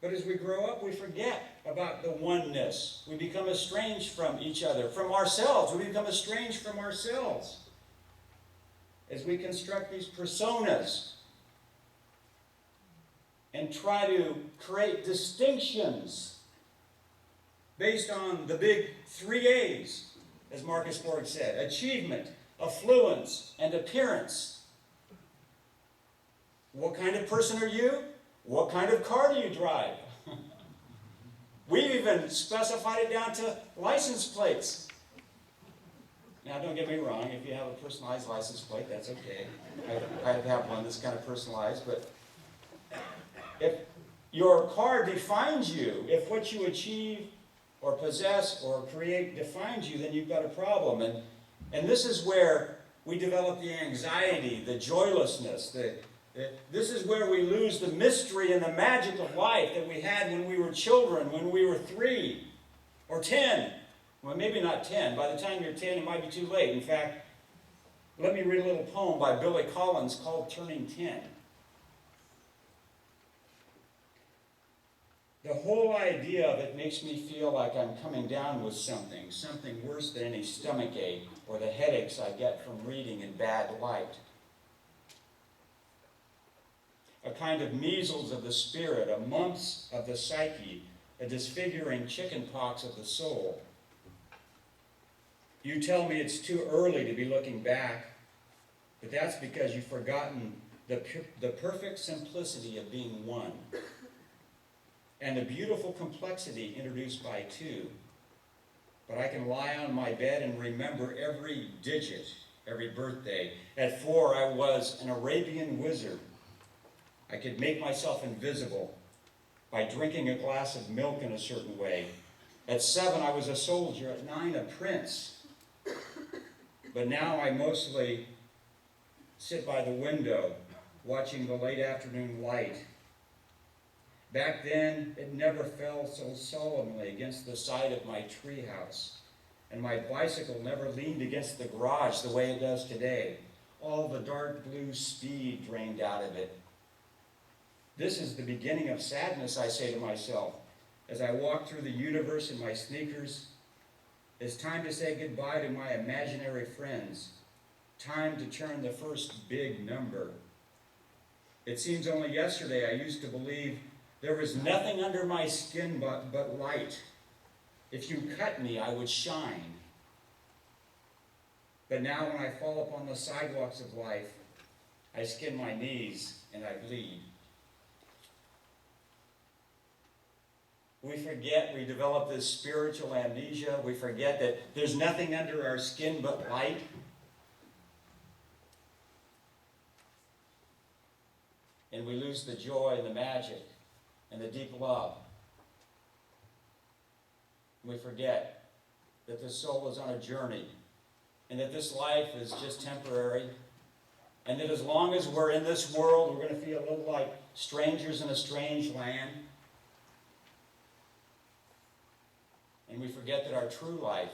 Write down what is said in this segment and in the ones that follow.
But as we grow up, we forget about the oneness. We become estranged from each other, from ourselves. We become estranged from ourselves as we construct these personas and try to create distinctions based on the big 3 A's, as Marcus Borg said: achievement, affluence, and appearance. What kind of person are you? What kind of car do you drive? We've even specified it down to license plates. Now, don't get me wrong, if you have a personalized license plate, that's okay. I have one that's kind of personalized, but if your car defines you, if what you achieve or possess or create defines you, then you've got a problem. And this is where we develop the anxiety, the joylessness, this is where we lose the mystery and the magic of life that we had when we were children, when we were 3 or 10. Well, maybe not 10. By the time you're 10, it might be too late. In fact, let me read a little poem by Billy Collins called Turning 10. The whole idea of it makes me feel like I'm coming down with something worse than any stomach ache or the headaches I get from reading in bad light. A kind of measles of the spirit, a mumps of the psyche, a disfiguring chicken pox of the soul. You tell me it's too early to be looking back, but that's because you've forgotten the perfect simplicity of being one, and the beautiful complexity introduced by 2. But I can lie on my bed and remember every digit, every birthday. At 4, I was an Arabian wizard. I could make myself invisible by drinking a glass of milk in a certain way. At 7, I was a soldier. At 9, a prince. But now I mostly sit by the window watching the late afternoon light. Back then, it never fell so solemnly against the side of my treehouse, and my bicycle never leaned against the garage the way it does today. All the dark blue speed drained out of it. This is the beginning of sadness, I say to myself, as I walk through the universe in my sneakers. It's time to say goodbye to my imaginary friends. Time to turn the first big number. It seems only yesterday I used to believe there was nothing under my skin but light. If you cut me, I would shine. But now when I fall upon the sidewalks of life, I skin my knees and I bleed. We forget, we develop this spiritual amnesia. We forget that there's nothing under our skin but light. And we lose the joy and the magic and the deep love. We forget that the soul is on a journey and that this life is just temporary, and that as long as we're in this world, we're going to feel a little like strangers in a strange land. And we forget that our true life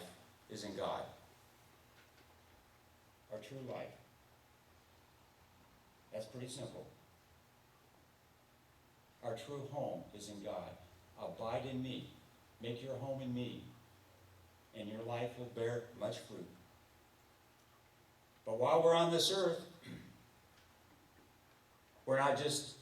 is in God. Our true life. That's pretty simple. Our true home is in God. Abide in me. Make your home in me. And your life will bear much fruit. But while we're on this earth, we're not just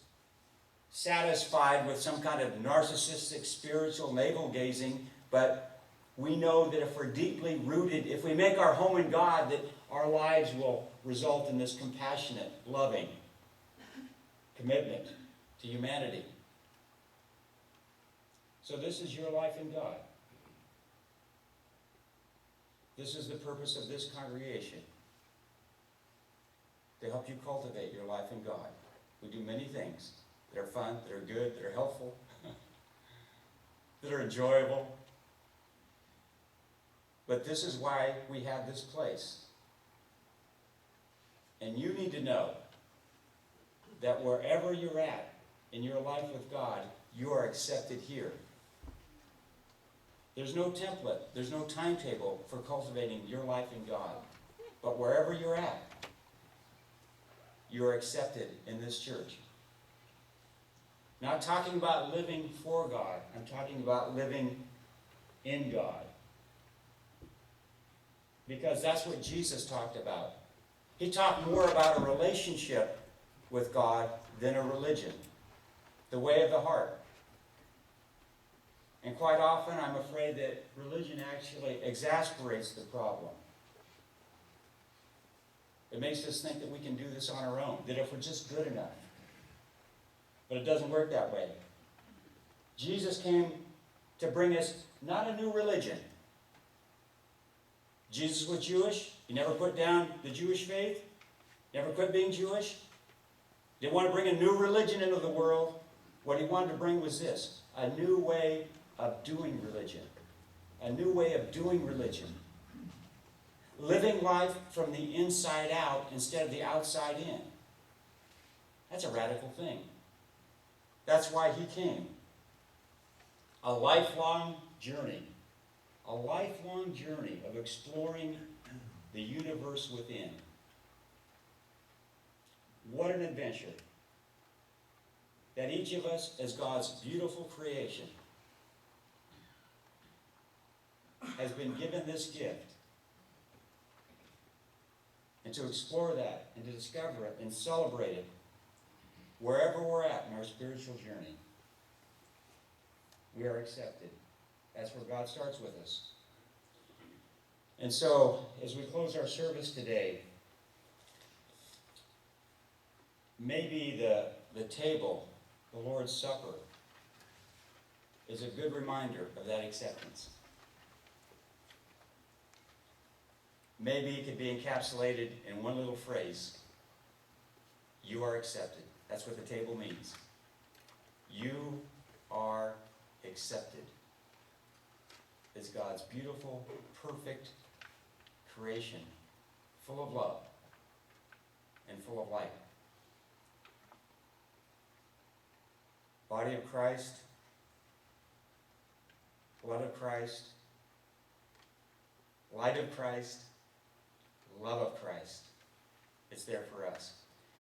satisfied with some kind of narcissistic spiritual navel-gazing, but we know that if we're deeply rooted, if we make our home in God, that our lives will result in this compassionate, loving commitment to humanity. So this is your life in God. This is the purpose of this congregation, to help you cultivate your life in God. We do many things that are fun, that are good, that are helpful, that are enjoyable. But this is why we have this place. And you need to know that wherever you're at in your life with God, you are accepted here. There's no template, there's no timetable for cultivating your life in God. But wherever you're at, you are accepted in this church. Not talking about living for God. I'm talking about living in God. Because that's what Jesus talked about. He talked more about a relationship with God than a religion. The way of the heart. And quite often I'm afraid that religion actually exasperates the problem. It makes us think that we can do this on our own, that if we're just good enough. But it doesn't work that way. Jesus came to bring us not a new religion. Jesus was Jewish. He never put down the Jewish faith. Never quit being Jewish. He didn't want to bring a new religion into the world. What he wanted to bring was this, a new way of doing religion. A new way of doing religion. Living life from the inside out instead of the outside in. That's a radical thing. That's why he came. A lifelong journey. A lifelong journey of exploring the universe within. What an adventure. That each of us, as God's beautiful creation, has been given this gift. And to explore that, and to discover it, and celebrate it, wherever we're at in our spiritual journey, we are accepted. That's where God starts with us. And so, as we close our service today, maybe the table, the Lord's Supper, is a good reminder of that acceptance. Maybe it could be encapsulated in one little phrase. You are accepted. That's what the table means. You are accepted. It's God's beautiful, perfect creation, full of love and full of light. Body of Christ, blood of Christ, light of Christ, love of Christ. It's there for us.